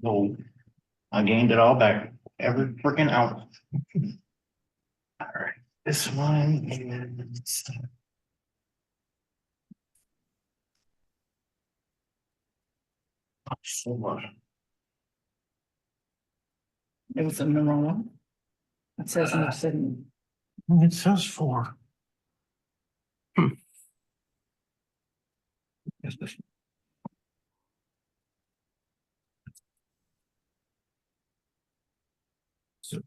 No, I gained it all back. Every freaking out. All right, this one is. It was in the wrong one. It says no setting. It says 4. Yes, this. So.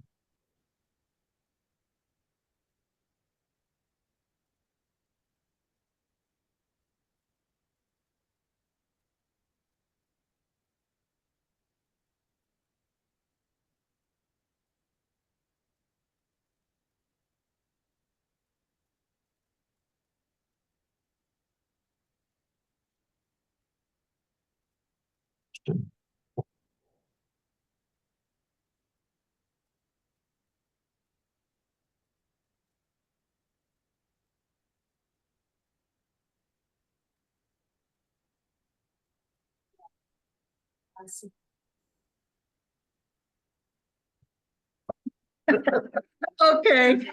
Okay,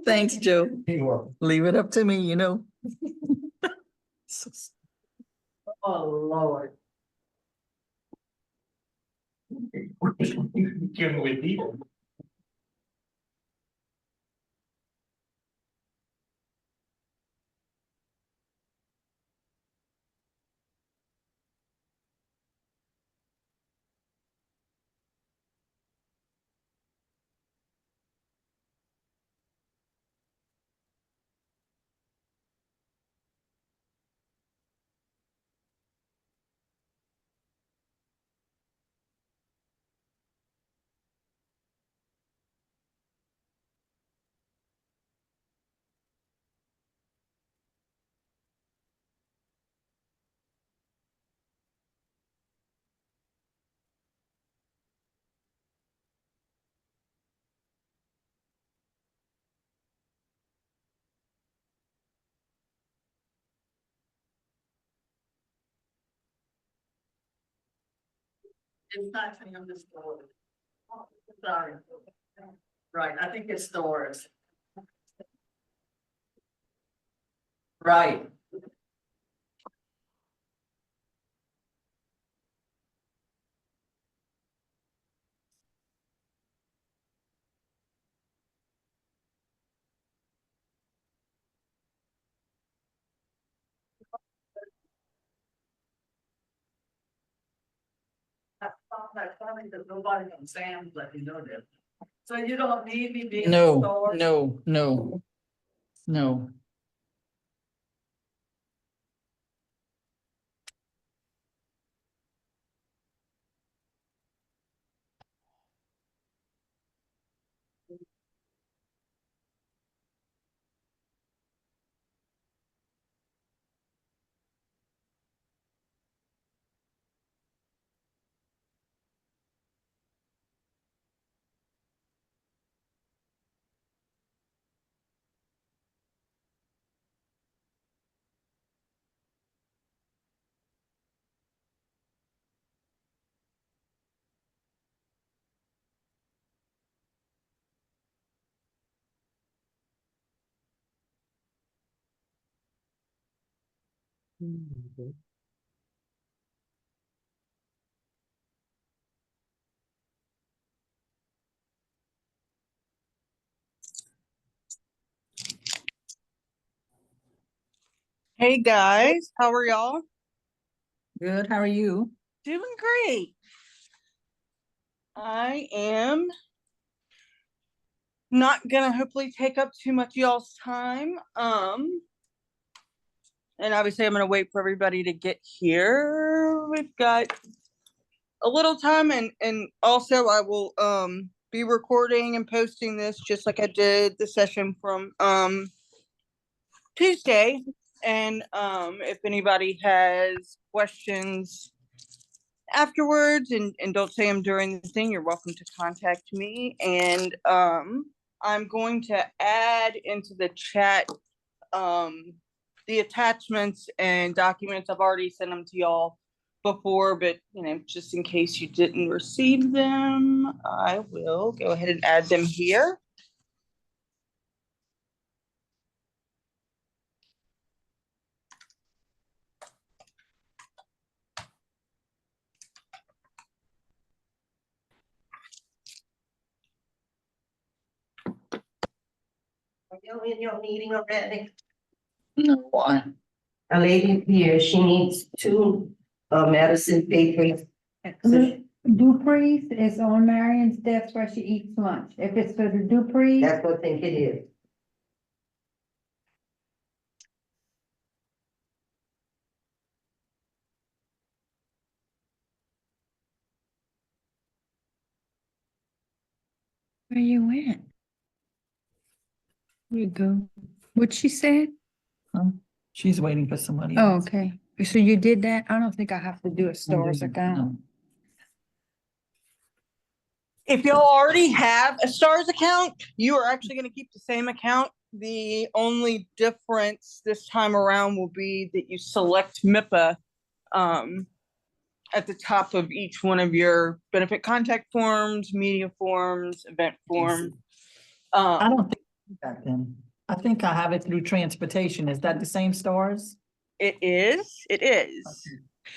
thanks, Joe. Leave it up to me, you know. Oh, Lord. Giving away people. It's not on the store. Sorry. Right, I think it's stores. Right. That's funny that nobody on Sam's let me know that. So you don't need me being. No, no, no, no. Hey guys, how are y'all? Good, how are you? Doing great. I am not gonna hopefully take up too much of y'all's time. And obviously I'm gonna wait for everybody to get here. We've got a little time and also I will be recording and posting this just like I did the session from Tuesday. And if anybody has questions afterwards and don't say them during the thing, you're welcome to contact me. And I'm going to add into the chat the attachments and documents. I've already sent them to y'all before, but just in case you didn't receive them, I will go ahead and add them here. Are you in your meeting already? No, why? A lady here, she needs two medicine papers. Dupree's is on Marion's desk where she eats lunch. If it's for the Dupree's, That's what I think it is. where you went? Where you go? What she said? She's waiting for somebody Oh, else. okay. So you did that? I don't think I have to do a stars account. No. If y'all already have a STARS account, you are actually going to keep the same account. The only difference this time around will be that you select MIPPA at the top of each one of your benefit contact forms, media forms, event forms. I don't think that then. I think I have it through transportation. Is that the same stars? It is.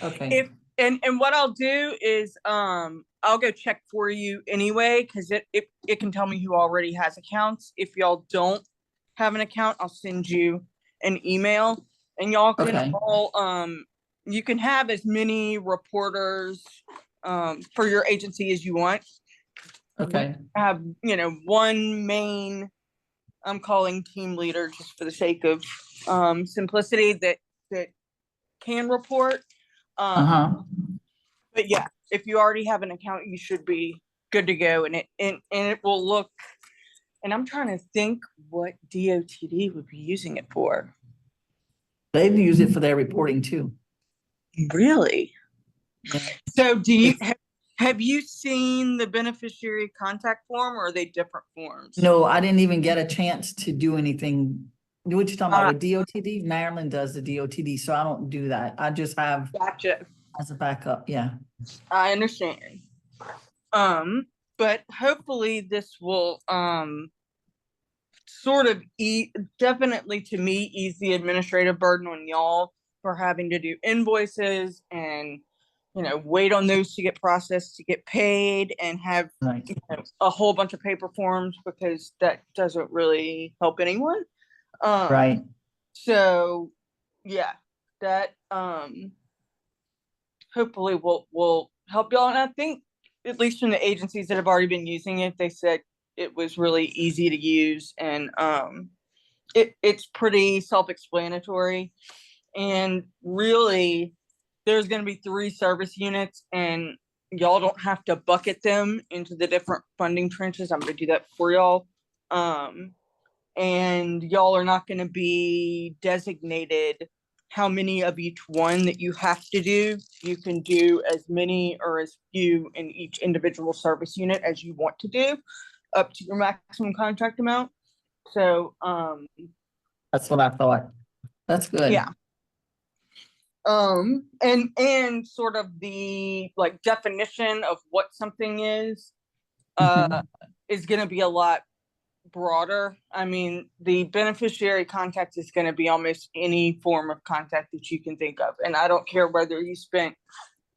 Okay. And what I'll do is I'll go check for you anyway, because it can tell me who already has accounts. If y'all don't have an account, I'll send you an email, and y'all can all you can have as many reporters for your agency as you want. Okay. Have one main, I'm calling team leader just for the sake of simplicity, that can report. But yeah, if you already have an account, you should be good to go, and it will look. And I'm trying to think what DOTD would be using it for. They use it for their reporting too. Really? Yeah. So do you have you seen the beneficiary contact form, or are they different forms? No, I didn't even get a chance to do anything. What you talking about with DOTD? Maryland does the DOTD, so I don't do that. I just have Gotcha. as a backup. Yeah. I understand. But hopefully this will sort of definitely to me ease the administrative burden on y'all for having to do invoices and wait on those to get processed, to get paid, and have a whole bunch of paper forms, because that doesn't really help anyone. Right. So yeah, that hopefully will help y'all. And I think, at least from the agencies that have already been using it, they said it was really easy to use, and it's pretty self-explanatory. And really, there's going to be 3 service units, and y'all don't have to bucket them into the different funding trenches. I'm going to do that for y'all. And y'all are not going to be designated how many of each one that you have to do. You can do as many or as few in each individual service unit as you want to do, up to your maximum contract amount. So that's what I thought. That's good. Yeah. And sort of the definition of what something is going to be a lot broader. I mean, the beneficiary contact is going to be almost any form of contact that you can think of. And I don't care whether you spent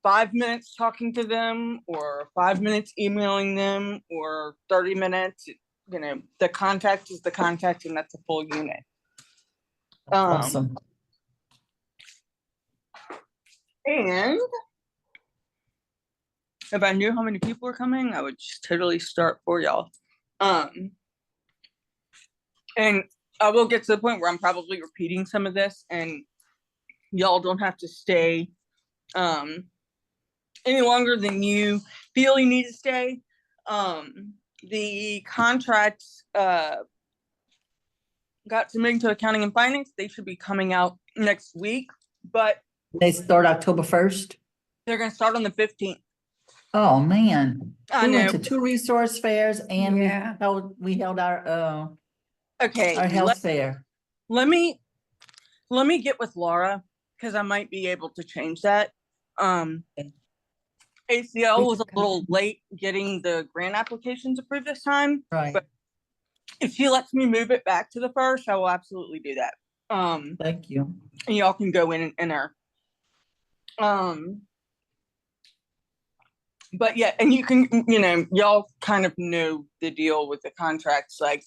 5 minutes talking to them, or 5 minutes emailing them, or 30 minutes, the contact is the contact, and that's a full unit. Awesome. And if I knew how many people are coming, I would just totally start for y'all. And I will get to the point where I'm probably repeating some of this, and y'all don't have to stay any longer than you feel you need to stay. The contracts got submitted to accounting and finance. They should be coming out next week, but They start October 1st. they're going to start on the 15th. Oh, man. I We went know. to 2 resource fairs and Yeah. we held our Okay, health fair. let me get with Laura, because I might be able to change that. ACL was a little late getting the grant applications approved this time. Right. But if she lets me move it back to the first, I will absolutely do that. Thank you. And y'all can go in and enter. But yeah, and you can, y'all kind of know the deal with the contracts. Like,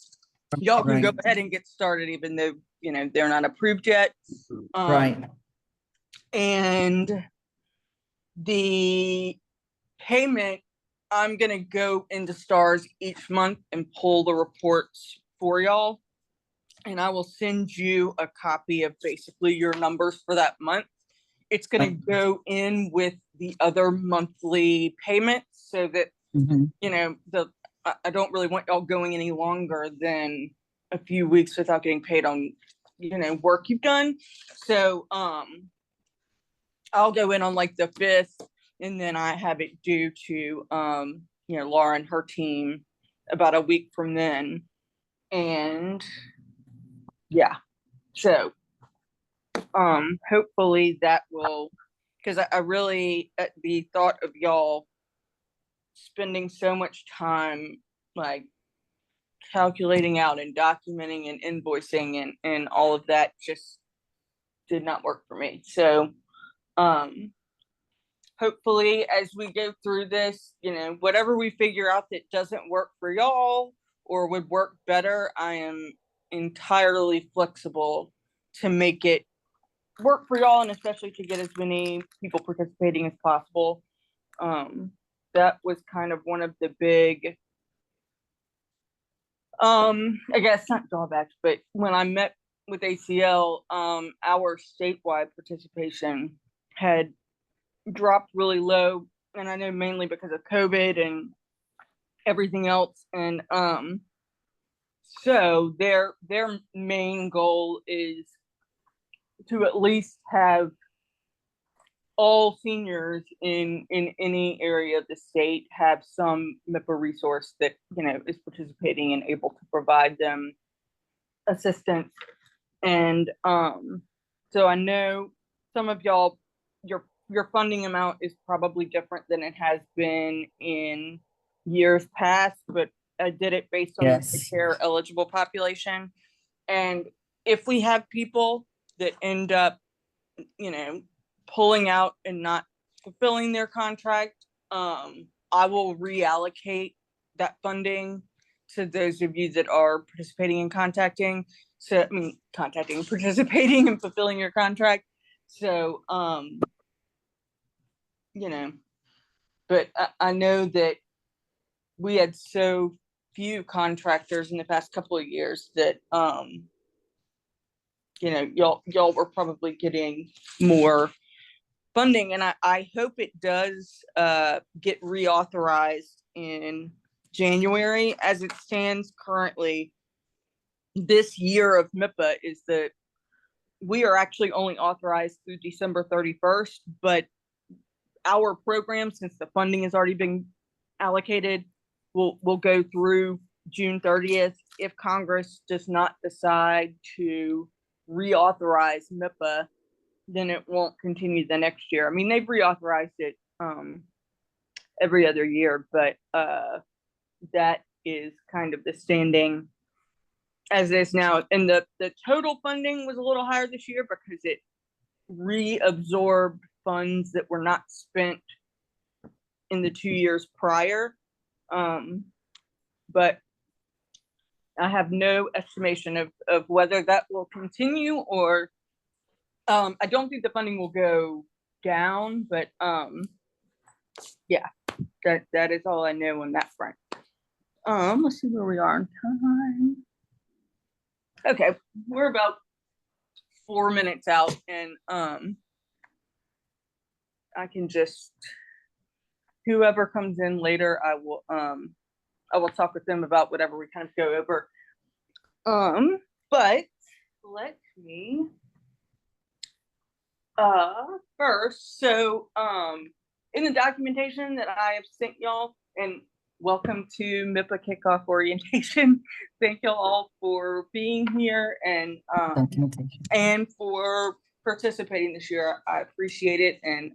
y'all can go Right. ahead and get started, even though, they're not approved yet. Right. And the payment, I'm gonna go into STARS each month and pull the reports for y'all. And I will send you a copy of basically your numbers for that month. It's gonna go in with the other monthly payments so that, Mhm. I don't really want y'all going any longer than a few weeks without getting paid on, work you've done. So, I'll go in on like the 5th, and then I have it due to, Laura and her team about a week from then. And yeah, so, hopefully that will, because I really, at the thought of y'all spending so much time like calculating out and documenting and invoicing and all of that just did not work for me. So, hopefully as we go through this, whatever we figure out that doesn't work for y'all or would work better, I am entirely flexible to make it work for y'all, and especially to get as many people participating as possible. That was kind of one of the big, I guess not drawbacks, but when I met with ACL, our statewide participation had dropped really low, and I know mainly because of COVID and everything else. And so their main goal is to at least have all seniors in any area of the state have some MIPPA resource that is participating and able to provide them assistance. And so I know some of y'all, your funding amount is probably different than it has been in years past, but I did it based on Yes. the Medicare eligible population. And if we have people that end up, pulling out and not fulfilling their contract, I will reallocate that funding to those of you that are participating and participating and fulfilling your contract. So, but I know that we had so few contractors in the past couple of years that, y'all were probably getting more funding, and I hope it does get reauthorized in January. As it stands currently, this year of MIPPA is that we are actually only authorized through December 31st, but our program, since the funding has already been allocated, will go through June 30th. If Congress does not decide to reauthorize MIPPA, then it won't continue the next year. I mean, they've reauthorized it every other year, but that is kind of the standing as it is now. And the total funding was a little higher this year because it reabsorbed funds that were not spent in the 2 years prior. But I have no estimation of whether that will continue, or I don't think the funding will go down, but yeah, that is all I know on that front. Let's see where we are on time. Okay, we're about 4 minutes out, and I can just, whoever comes in later, I will talk with them about whatever we kind of go over. But let me first, so in the documentation that I have sent y'all, and welcome to MIPPA Kickoff Orientation. Thank y'all all for being here Documentation. and for participating this year. I appreciate it, and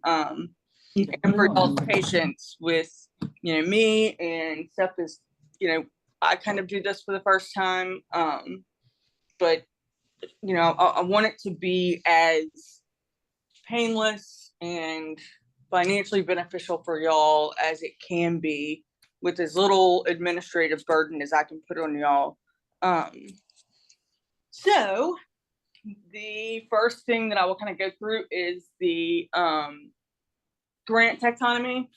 for y'all's patience with, you know, me and stuff is, you know, I kind of do this for the first time, but you know, I want it to be as painless and financially beneficial for y'all as it can be, with as little administrative burden as I can put on y'all. So the first thing that I will kind of go through is the grant taxonomy.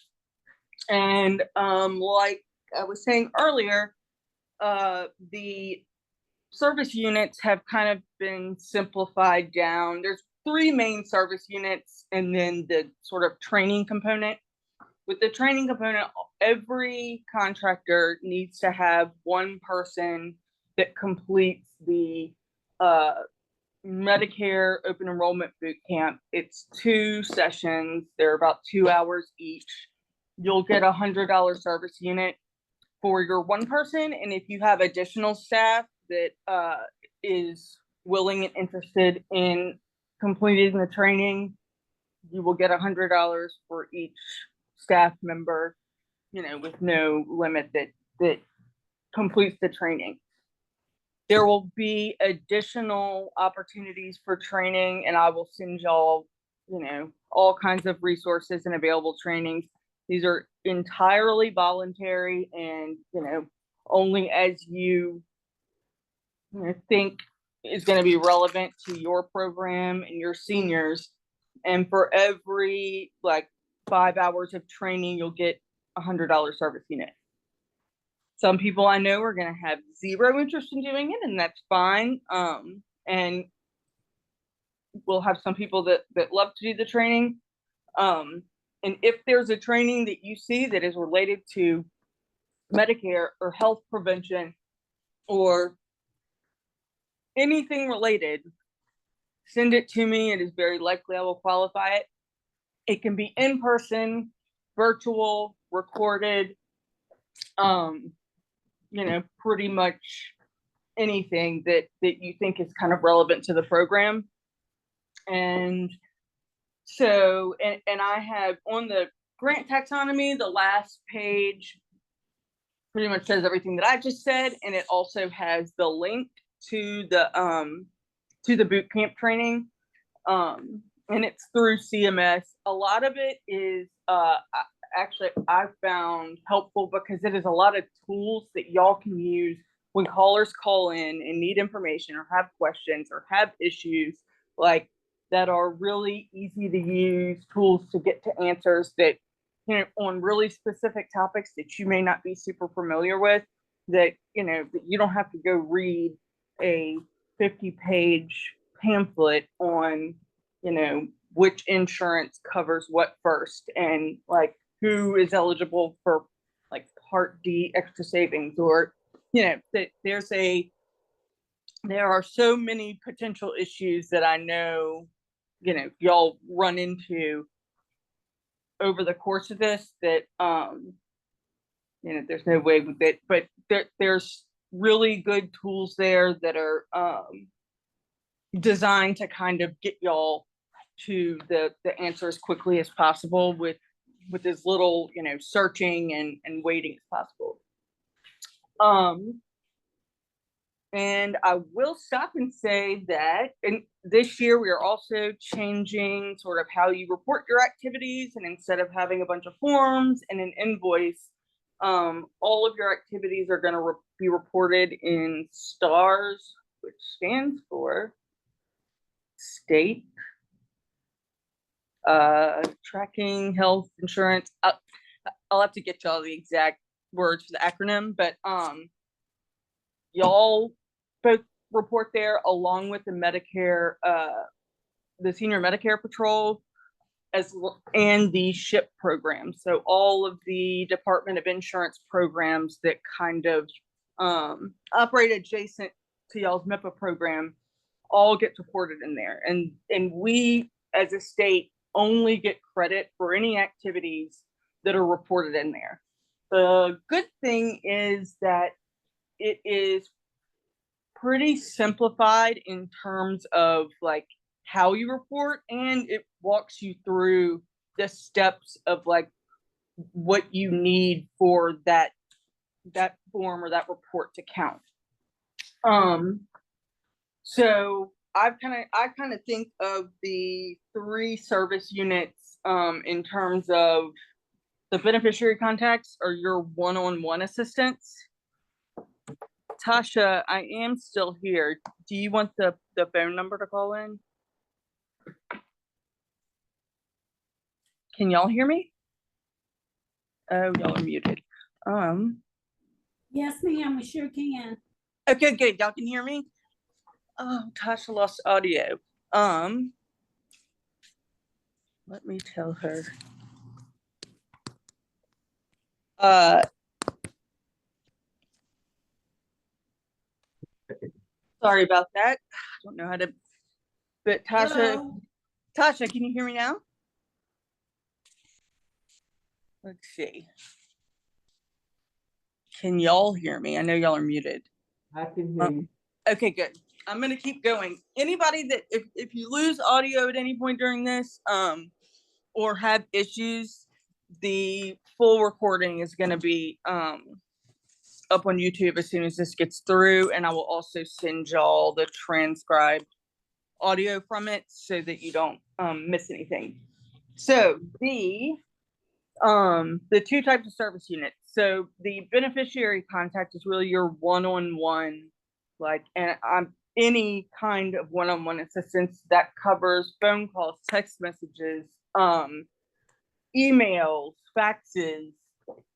And like I was saying earlier, the service units have kind of been simplified down. There's 3 main service units and then the sort of training component. With the training component, every contractor needs to have one person that completes the Medicare open enrollment boot camp. It's 2 sessions. They're about 2 hours each. You'll get a $100 service unit for your one person. And if you have additional staff that is willing and interested in completing the training, you will get $100 for each staff member, you know, with no limit that completes the training. There will be additional opportunities for training, and I will send y'all, you know, all kinds of resources and available trainings. These are entirely voluntary, and, you know, only as you think is going to be relevant to your program and your seniors. And for every like 5 hours of training, you'll get a $100 service unit. Some people I know are going to have zero interest in doing it, and that's fine. And we'll have some people that love to do the training. And if there's a training that you see that is related to Medicare or health prevention or anything related, send it to me. It is very likely I will qualify it. It can be in person, virtual, recorded, you know, pretty much anything that you think is kind of relevant to the program. And so, and I have on the grant taxonomy, the last page pretty much says everything that I just said, and it also has the link to the boot camp training, and it's through CMS. A lot of it is actually I found helpful because it is a lot of tools that y'all can use when callers call in and need information or have questions or have issues, like that are really easy to use tools to get to answers that, you know, on really specific topics that you may not be super familiar with, that, you know, that you don't have to go read a 50-page pamphlet on, you know, which insurance covers what first, and like who is eligible for like Part D extra savings, or, you know, that there are so many potential issues that I know, you know, y'all run into over the course of this that, you know, there's no way with it, but there's really good tools there that are designed to kind of get y'all to the answer as quickly as possible with as little, you know, searching and waiting as possible. And I will stop and say that this year we are also changing sort of how you report your activities, and instead of having a bunch of forms and an invoice, all of your activities are going to be reported in STARS, which stands for State Tracking Health Insurance. I'll have to get y'all the exact words for the acronym, but y'all both report there along with the Medicare, the Senior Medicare Patrol, and the SHIP program. So all of the Department of Insurance programs that kind of operate adjacent to y'all's MIPPA program all get reported in there. And we as a state only get credit for any activities that are reported in there. The good thing is that it is pretty simplified in terms of like how you report, and it walks you through the steps of like what you need for that form or that report to count. So I kind of think of the 3 service units in terms of the beneficiary contacts are your one-on-one assistants. Tasha, I am still here. Do you want the phone number to call in? Can y'all hear me? Oh, y'all are muted. Yes, ma'am, we sure can. Okay, good. Y'all can hear me? Oh, Tasha lost audio. Let me tell her. Sorry about that. I don't know how to, but Tasha, Hello? Tasha, can you hear me now? Let's see. Can y'all hear me? I know y'all are muted. I can hear you. Okay, good. I'm gonna keep going. Anybody that if you lose audio at any point during this, or have issues, the full recording is gonna be up on YouTube as soon as this gets through, and I will also send y'all the transcribed audio from it so that you don't miss anything. So the 2 types of service units. So the beneficiary contact is really your one-on-one, like, and any kind of one-on-one assistance that covers phone calls, text messages, emails, faxes,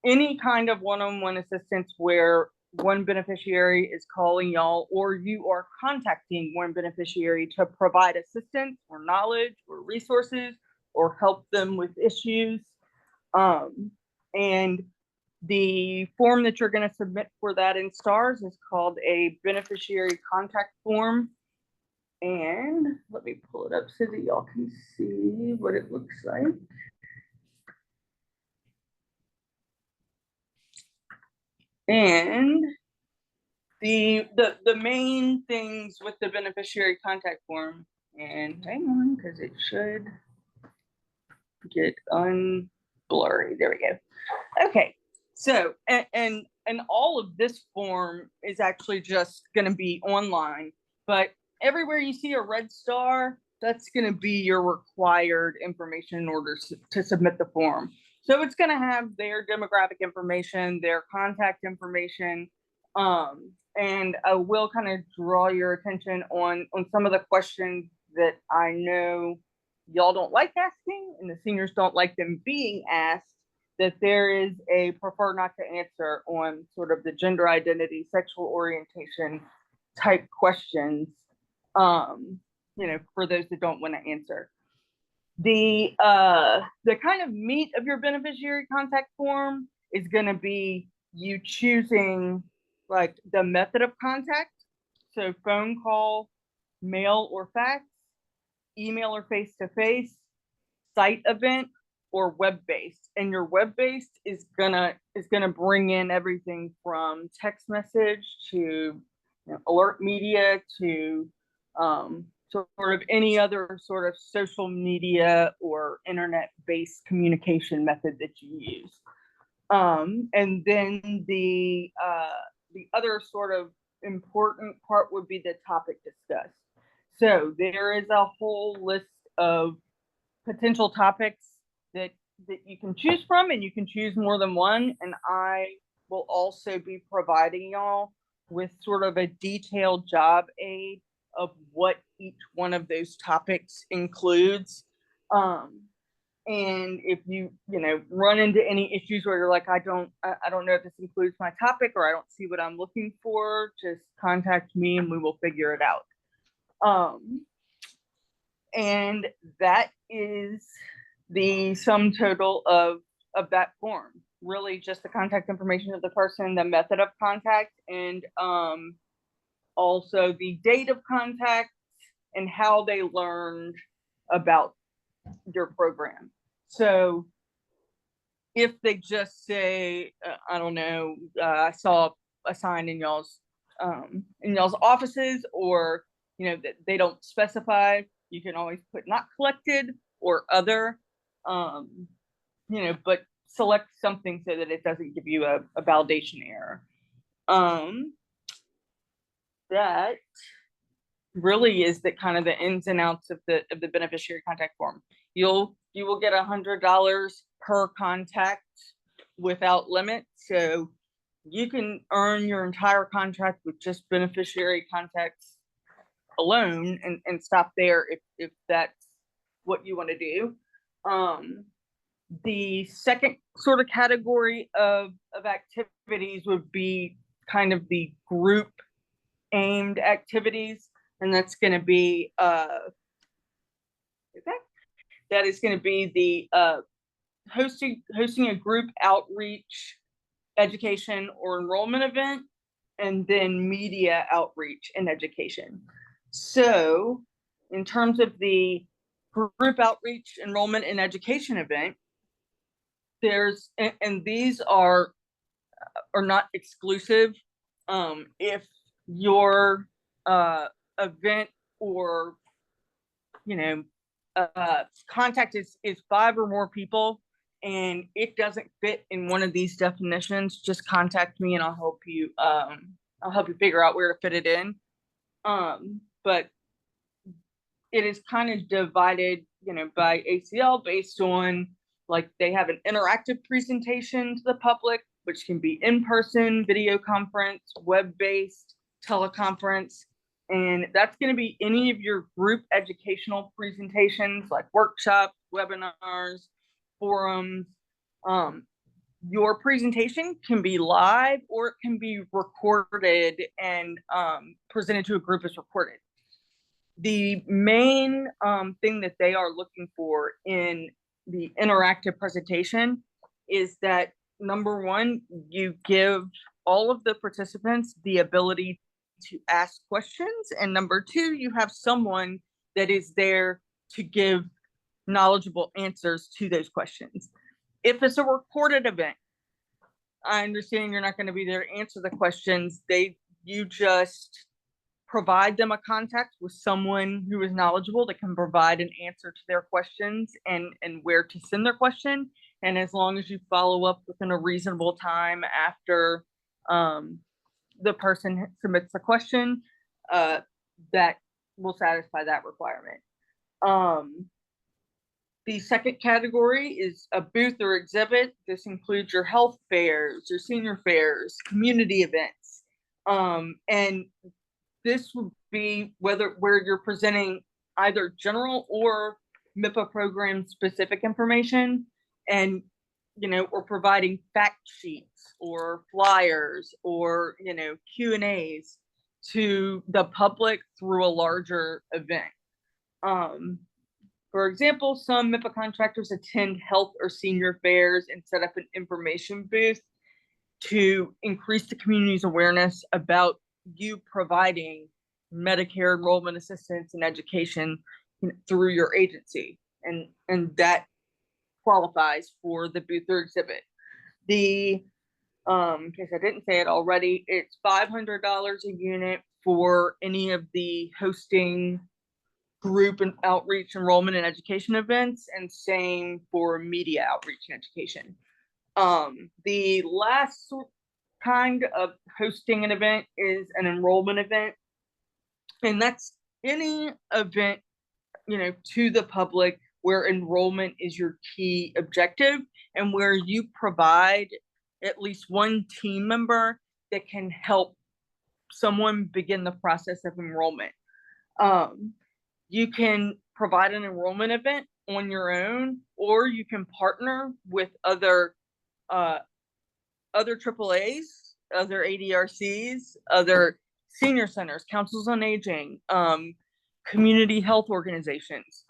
any kind of one-on-one assistance where one beneficiary is calling y'all or you are contacting one beneficiary to provide assistance or knowledge or resources or help them with issues. And the form that you're going to submit for that in STARS is called a beneficiary contact form. And let me pull it up so that y'all can see what it looks like. And the main things with the beneficiary contact form, and hang on, because it should get unblurry. There we go. Okay, so and all of this form is actually just going to be online, but everywhere you see a red star, that's going to be your required information in order to submit the form. So it's going to have their demographic information, their contact information, and I will kind of draw your attention on some of the questions that I know y'all don't like asking and the seniors don't like them being asked, that there is a prefer not to answer on sort of the gender identity, sexual orientation type questions, you know, for those that don't want to answer. The kind of meat of your beneficiary contact form is going to be you choosing like the method of contact. So phone call, mail or fax, email or face-to-face, site event, or web-based. And your web-based is gonna bring in everything from text message to alert media to sort of any other sort of social media or internet-based communication method that you use. And then the other sort of important part would be the topic discussed. So there is a whole list of potential topics that you can choose from, and you can choose more than one. And I will also be providing y'all with sort of a detailed job aid of what each one of those topics includes. And if you run into any issues where you're like, I don't know if this includes my topic, or I don't see what I'm looking for, just contact me and we will figure it out. And that is the sum total of that form. Really just the contact information of the person, the method of contact, and also the date of contact and how they learned about your program. So if they just say, I don't know, I saw a sign in y'all's offices, or that they don't specify, you can always put not collected or other, but select something so that it doesn't give you a validation error. That really is the kind of the ins and outs of the beneficiary contact form. You will get $100 per contact without limit. So you can earn your entire contract with just beneficiary contacts alone and stop there if that's what you want to do. The second sort of category of activities would be kind of the group aimed activities, and that's going to be that is going to be the hosting a group outreach, education, or enrollment event, and then media outreach and education. So in terms of the group outreach, enrollment, and education event, there's, and these are not exclusive. If your event or contact is 5 or more people and it doesn't fit in one of these definitions, just contact me and I'll help you figure out where to fit it in. But it is kind of divided by ACL based on, like, they have an interactive presentation to the public, which can be in person, video conference, web-based, teleconference. And that's going to be any of your group educational presentations, like workshops, webinars, forums. Your presentation can be live or it can be recorded and presented to a group as recorded. The main thing that they are looking for in the interactive presentation is that, number one, you give all of the participants the ability to ask questions, and number two, you have someone that is there to give knowledgeable answers to those questions. If it's a recorded event, I understand you're not going to be there to answer the questions. You just provide them a contact with someone who is knowledgeable that can provide an answer to their questions and where to send their question. And as long as you follow up within a reasonable time after the person submits the question, that will satisfy that requirement. The second category is a booth or exhibit. This includes your health fairs, your senior fairs, community events. And this would be where you're presenting either general or MIPPA program specific information, and or providing fact sheets or flyers or Q&As to the public through a larger event. For example, some MIPPA contractors attend health or senior fairs and set up an information booth to increase the community's awareness about you providing Medicare enrollment assistance and education through your agency, and that qualifies for the booth or exhibit. The in case I didn't say it already, it's $500 a unit for any of the hosting, group and outreach, enrollment, and education events, and same for media outreach and education. The last kind of hosting an event is an enrollment event, and that's any event to the public where enrollment is your key objective and where you provide at least one team member that can help someone begin the process of enrollment. You can provide an enrollment event on your own, or you can partner with other AAAs, other ADRCs, other senior centers, councils on aging, community health organizations,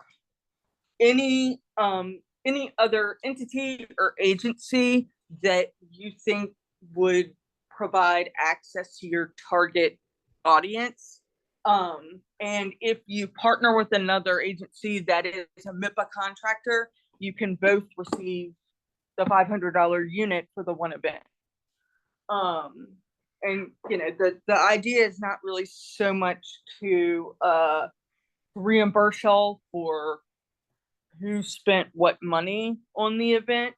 any other entity or agency that you think would provide access to your target audience And if you partner with another agency that is a MIPPA contractor, you can both receive the $500 unit for the one event. And the idea is not really so much to reimburse y'all for who spent what money on the event,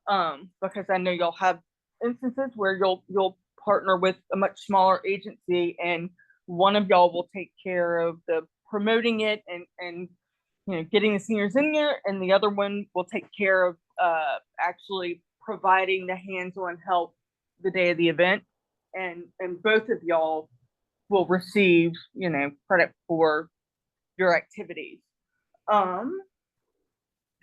because I know y'all have instances where you'll partner with a much smaller agency and one of y'all will take care of the promoting it and getting the seniors in there, and the other one will take care of actually providing the hands-on help the day of the event, and both of y'all will receive credit for your activities.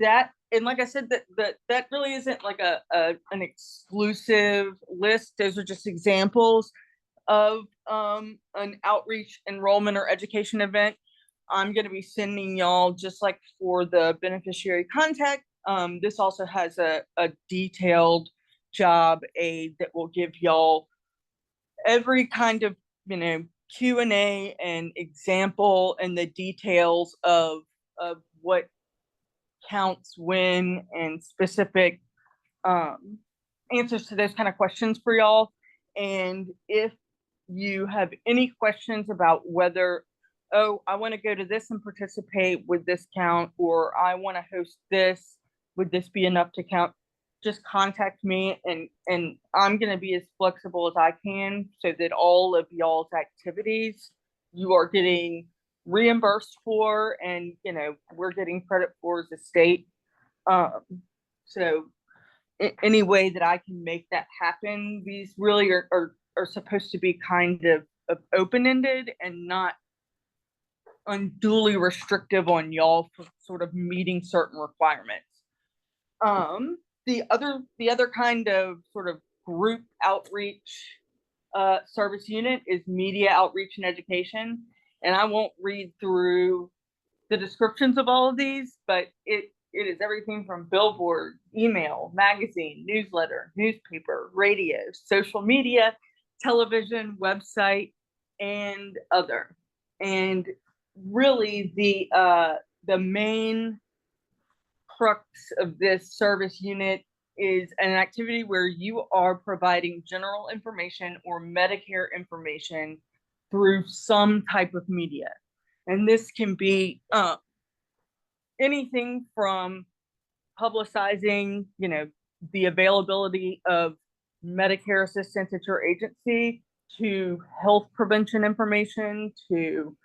That, and like I said, that really isn't like an exclusive list. Those are just examples of an outreach, enrollment, or education event. I'm going to be sending y'all, just like for the beneficiary contact, this also has a detailed job aid that will give y'all every kind of Q&A and example and the details of what counts when, and specific answers to those kind of questions for y'all. And if you have any questions about whether, oh, I want to go to this and participate, would this count, or I want to host this, would this be enough to count, just contact me, and I'm going to be as flexible as I can so that all of y'all's activities you are getting reimbursed for, and we're getting credit for as a state. So any way that I can make that happen, these really are supposed to be kind of open-ended and not unduly restrictive on y'all for sort of meeting certain requirements. The other kind of sort of group outreach service unit is media outreach and education. And I won't read through the descriptions of all of these, but it is everything from billboard, email, magazine, newsletter, newspaper, radio, social media, television, website, and other. And really the main crux of this service unit is an activity where you are providing general information or Medicare information through some type of media. And this can be anything from publicizing, the availability of Medicare assistance at your agency, to health prevention information, to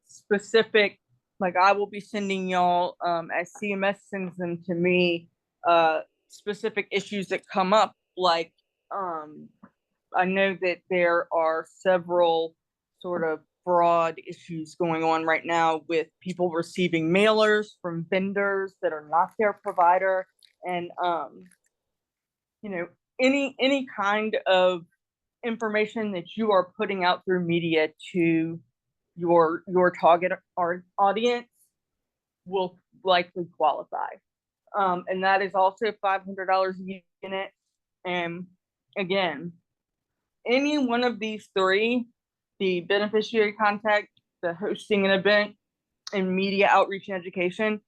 specific, like I will be sending y'all, as CMS sends them to me, specific issues that come up. Like, I know that there are several sort of fraud issues going on right now with people receiving mailers from vendors that are not their provider. And, any kind of information that you are putting out through media to your target audience will likely qualify. And that is also $500 a unit. And again, any one of these three, the beneficiary contact, the hosting an event, and media outreach and education,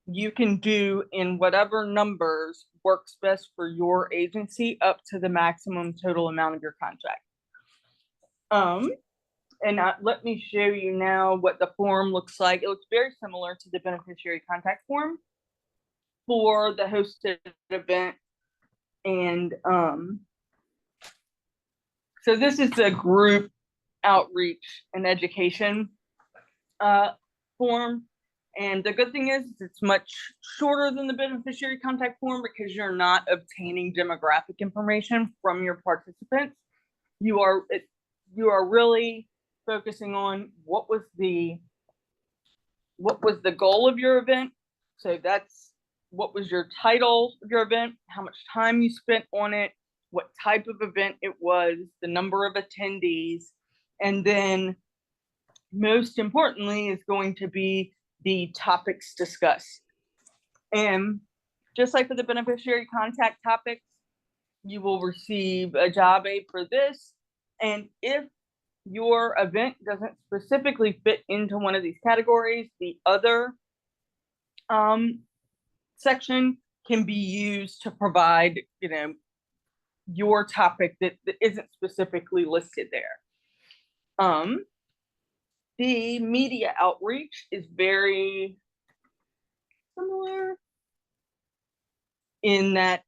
you can do in whatever numbers works best for your agency up to the maximum total amount of your contract. And let me show you now what the form looks like. It looks very similar to the beneficiary contact form for the hosted event. And so this is the group outreach and education form. And the good thing is it's much shorter than the beneficiary contact form because you're not obtaining demographic information from your participants. You are really focusing on what was the goal of your event. So that's what was your title of your event, how much time you spent on it, what type of event it was, the number of attendees, and then most importantly is going to be the topics discussed. And just like for the beneficiary contact topics, you will receive a job aid for this. And if your event doesn't specifically fit into one of these categories, the other section can be used to provide, your topic that isn't specifically listed there. The media outreach is very similar in that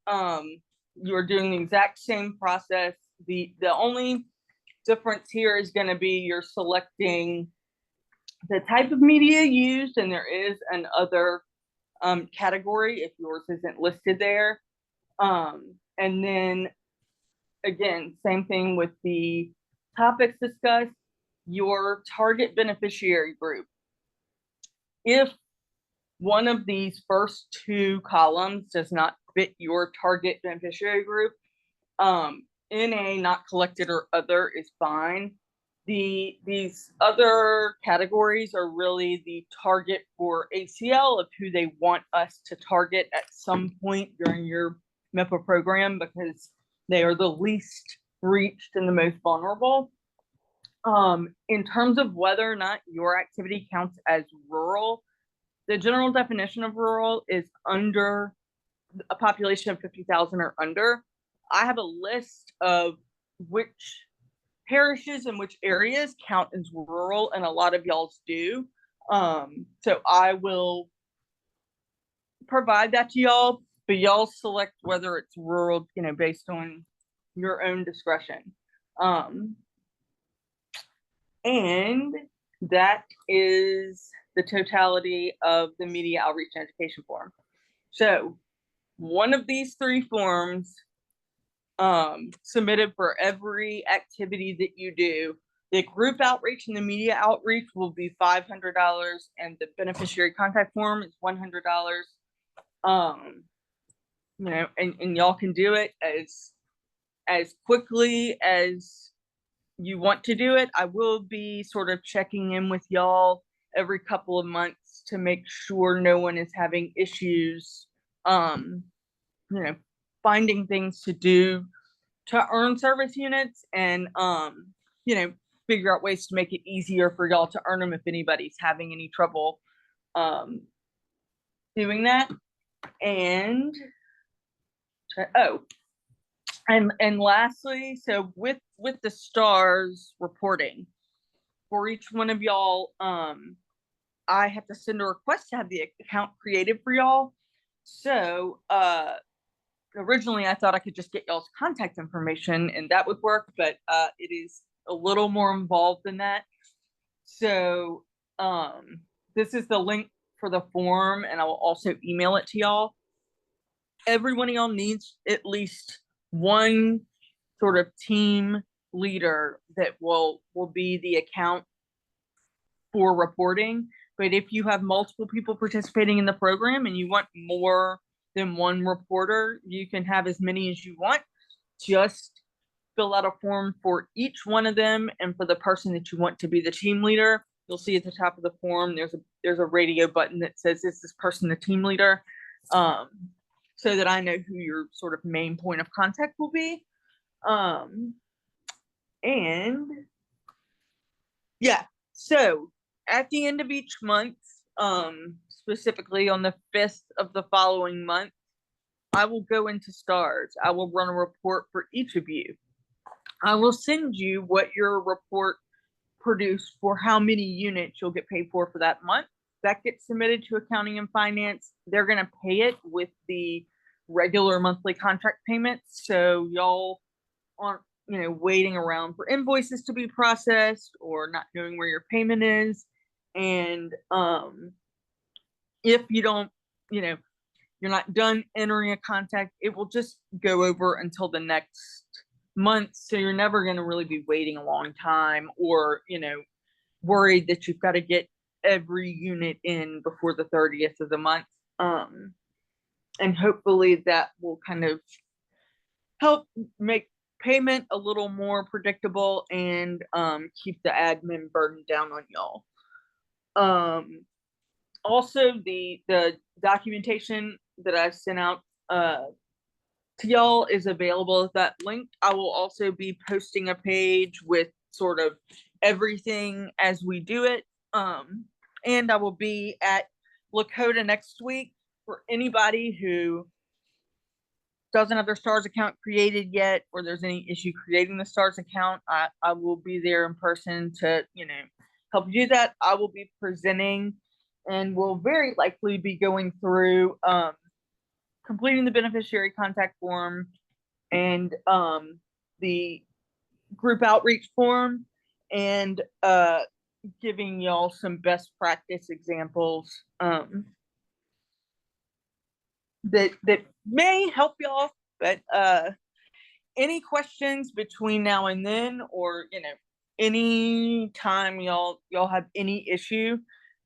you're doing the exact same process. The only difference here is going to be you're selecting the type of media used, and there is an other category if yours isn't listed there. And then again, same thing with the topics discussed, your target beneficiary group. If one of these first two columns does not fit your target beneficiary group, NA, not collected, or other is fine. These other categories are really the target for ACL of who they want us to target at some point during your MIPPA program, because they are the least reached and the most vulnerable. In terms of whether or not your activity counts as rural, the general definition of rural is under a population of 50,000 or under. I have a list of which parishes and which areas count as rural, and a lot of y'all's do. So I will provide that to y'all, but y'all select whether it's rural, based on your own discretion. And that is the totality of the media outreach and education form. So one of these three forms submitted for every activity that you do. The group outreach and the media outreach will be $500, and the beneficiary contact form is $100. And y'all can do it as quickly as you want to do it. I will be sort of checking in with y'all every couple of months to make sure no one is having issues, finding things to do to earn service units, and figure out ways to make it easier for y'all to earn them if anybody's having any trouble doing that. And and lastly, so with the stars reporting for each one of y'all, I have to send a request to have the account created for y'all. So originally I thought I could just get y'all's contact information and that would work, but it is a little more involved than that. So this is the link for the form, and I will also email it to y'all. Every one of y'all needs at least one sort of team leader that will be the account for reporting. But if you have multiple people participating in the program and you want more than one reporter, you can have as many as you want. Just fill out a form for each one of them, and for the person that you want to be the team leader, you'll see at the top of the form there's a radio button that says, is this person the team leader? So that I know who your sort of main point of contact will be. And yeah, so at the end of each month, specifically on the 5th of the following month, I will go into stars. I will run a report for each of you. I will send you what your report produced for how many units you'll get paid for that month. That gets submitted to accounting and finance. They're going to pay it with the regular monthly contract payments. So y'all aren't, waiting around for invoices to be processed or not knowing where your payment is. And if you don't, you're not done entering a contact, it will just go over until the next month. So you're never going to really be waiting a long time or, worried that you've got to get every unit in before the 30th of the month. And hopefully that will kind of help make payment a little more predictable and keep the admin burden down on y'all. Also, the documentation that I sent out to y'all is available at that link. I will also be posting a page with sort of everything as we do it. And I will be at Lakota next week for anybody who doesn't have their STARS account created yet, or there's any issue creating the STARS account. I will be there in person to, help you do that. I will be presenting and will very likely be going through completing the beneficiary contact form and the group outreach form, and giving y'all some best practice examples that may help y'all. But any questions between now and then, or any time y'all have any issue,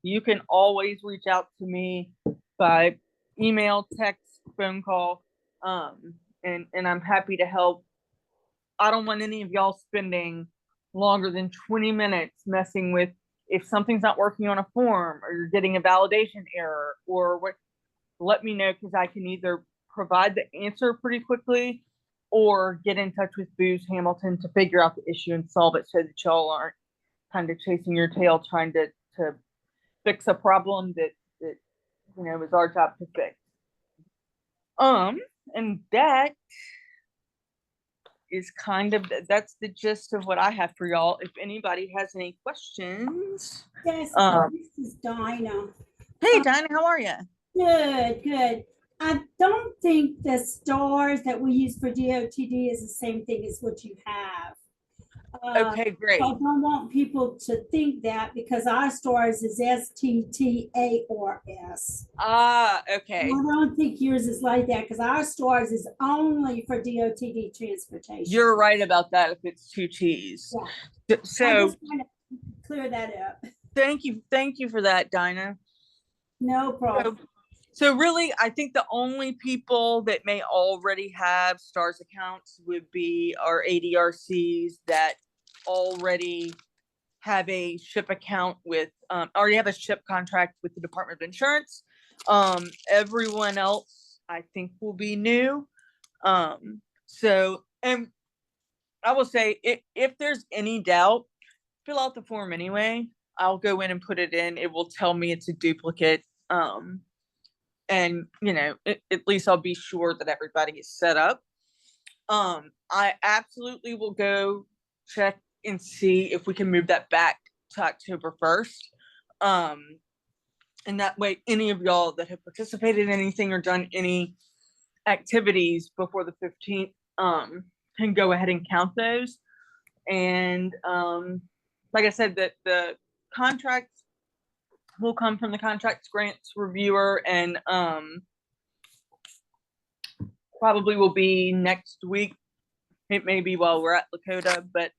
you can always reach out to me by email, text, phone call, and I'm happy to help. I don't want any of y'all spending longer than 20 minutes messing with if something's not working on a form, or you're getting a validation error, or what. Let me know, because I can either provide the answer pretty quickly or get in touch with Booz Hamilton to figure out the issue and solve it, so that y'all aren't kind of chasing your tail trying to fix a problem that is our job to fix. And that is that's the gist of what I have for y'all. If anybody has any questions. Yes, this is Dinah. Hey, Dinah, how are you? Good. I don't think the stars that we use for DOTD is the same thing as what you have. Okay, great. I don't want people to think that, because our stars is STTARS. Okay. I don't think yours is like that, because our stars is only for DOTD transportation. You're right about that, if it's 2 T's. Yeah. So I just want to clear that up. thank you for that, Dinah. No problem. So really, I think the only people that may already have STARS accounts would be our ADRCs that already have a ship account with, already have a ship contract with the Department of Insurance. Everyone else, I think, will be new. So, and I will say, if there's any doubt, fill out the form anyway. I'll go in and put it in. It will tell me it's a duplicate. And at least I'll be sure that everybody is set up. I absolutely will go check and see if we can move that back to October 1st. And that way, any of y'all that have participated in anything or done any activities before the 15th can go ahead and count those. And like I said, that the contracts will come from the contracts grants reviewer, and probably will be next week. It may be while we're at Lakota, but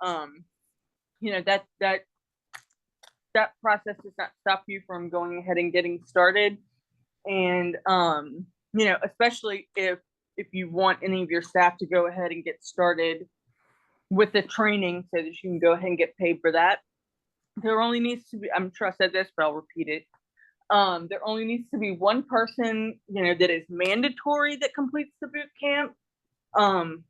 that process does not stop you from going ahead and getting started. And especially if you want any of your staff to go ahead and get started with the training, so that you can go ahead and get paid for that. There only needs to be, I'm sure I said this, but I'll repeat it. There only needs to be one person, that is mandatory that completes the boot camp.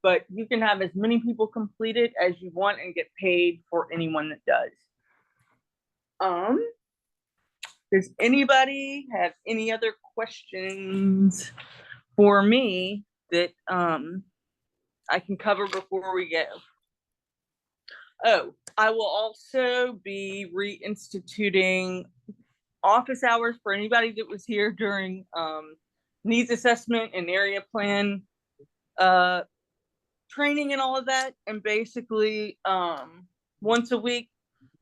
But you can have as many people complete it as you want and get paid for anyone that does. Does anybody have any other questions for me that I can cover before we go? Oh, I will also be reinstituting office hours for anybody that was here during needs assessment and area plan training and all of that. And basically once a week,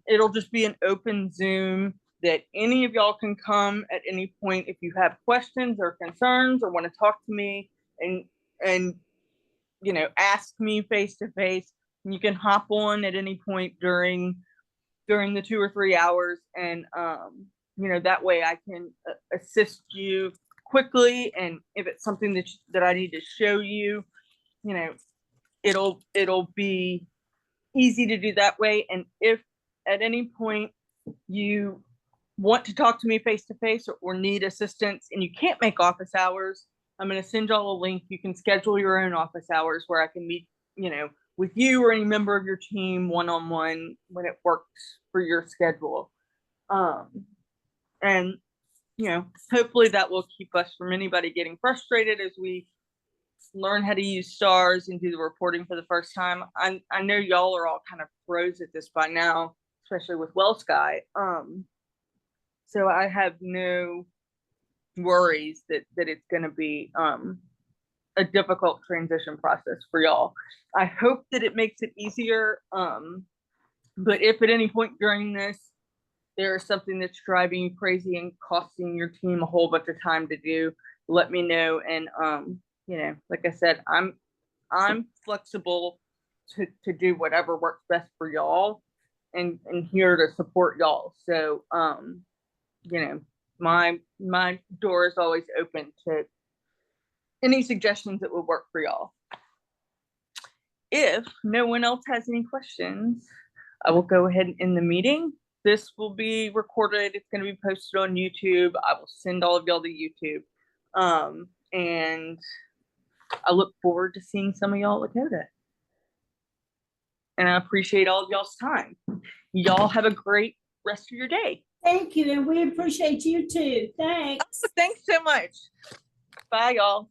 it'll just be an open Zoom that any of y'all can come at any point if you have questions or concerns or want to talk to me and ask me face to face. You can hop on at any point during the 2 or 3 hours, and that way I can assist you quickly. And if it's something that I need to show you, it'll be easy to do that way. And if at any point you want to talk to me face to face or need assistance and you can't make office hours, I'm going to send y'all a link. You can schedule your own office hours where I can meet, with you or any member of your team one-on-one when it works for your schedule. And, hopefully that will keep us from anybody getting frustrated as we learn how to use stars and do the reporting for the first time. I know y'all are all kind of pros at this by now, especially with WellSky. So I have no worries that it's going to be a difficult transition process for y'all. I hope that it makes it easier. But if at any point during this, there is something that's driving you crazy and costing your team a whole bunch of time to do, let me know. And, like I said, I'm flexible to do whatever works best for y'all and here to support y'all. So, my door is always open to any suggestions that would work for y'all. If no one else has any questions, I will go ahead and end the meeting. This will be recorded. It's going to be posted on YouTube. I will send all of y'all to YouTube. And I look forward to seeing some of y'all at Lakota. And I appreciate all of y'all's time. Y'all have a great rest of your day. Thank you, and we appreciate you too. Thanks. Thanks so much. Bye, y'all.